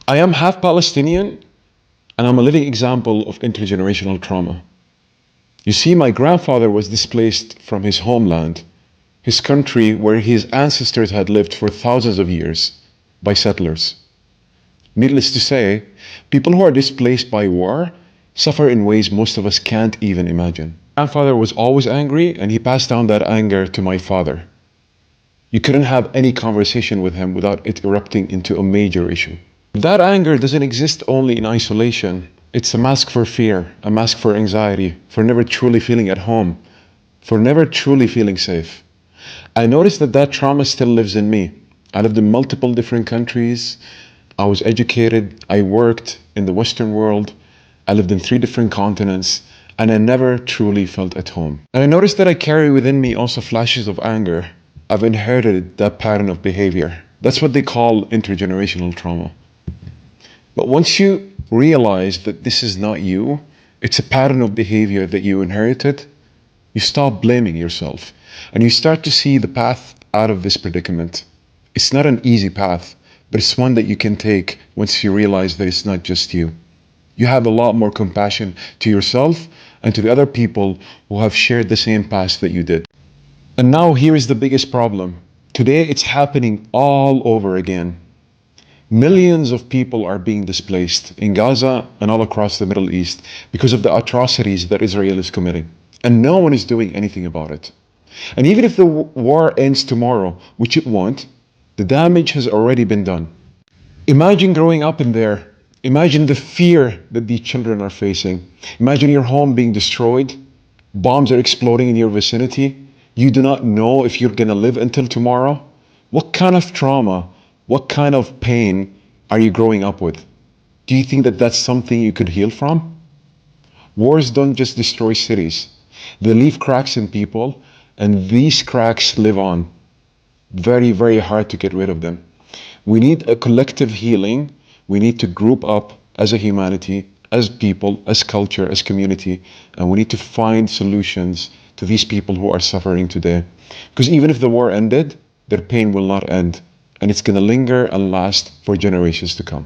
I am half Palestinian, and I'm a living example of intergenerational trauma. You see, my grandfather was displaced from his homeland, his country where his ancestors had lived for thousands of years, by settlers. Needless to say, people who are displaced by war suffer in ways most of us can't even imagine. My grandfather was always angry, and he passed down that anger to my father. You couldn't have any conversation with him without it erupting into a major issue. That anger doesn't exist only in isolation. It's a mask for fear, a mask for anxiety, for never truly feeling at home, for never truly feeling safe. I noticed that that trauma still lives in me. I lived in multiple different countries. I was educated. I worked in the Western world. I lived in 3 different continents, and I never truly felt at home. And I noticed that I carry within me also flashes of anger. I've inherited that pattern of behavior. That's what they call intergenerational trauma. But once you realize that this is not you, it's a pattern of behavior that you inherited, you stop blaming yourself and you start to see the path out of this predicament. It's not an easy path, but it's one that you can take once you realize that it's not just you. You have a lot more compassion to yourself and to the other people who have shared the same past that you did. And now here is the biggest problem. Today it's happening all over again. Millions of people are being displaced in Gaza and all across the Middle East because of the atrocities that Israel is committing. And no one is doing anything about it. And even if the war ends tomorrow, which it won't, the damage has already been done. Imagine growing up in there. Imagine the fear that these children are facing. Imagine your home being destroyed. Bombs are exploding in your vicinity. You do not know if you're going to live until tomorrow. What kind of trauma, what kind of pain are you growing up with? Do you think that that's something you could heal from? Wars don't just destroy cities. They leave cracks in people, and these cracks live on. Very, very hard to get rid of them. We need a collective healing. We need to group up as a humanity, as people, as culture, as community, and we need to find solutions to these people who are suffering today. Because even if the war ended, their pain will not end, and it's going to linger and last for generations to come.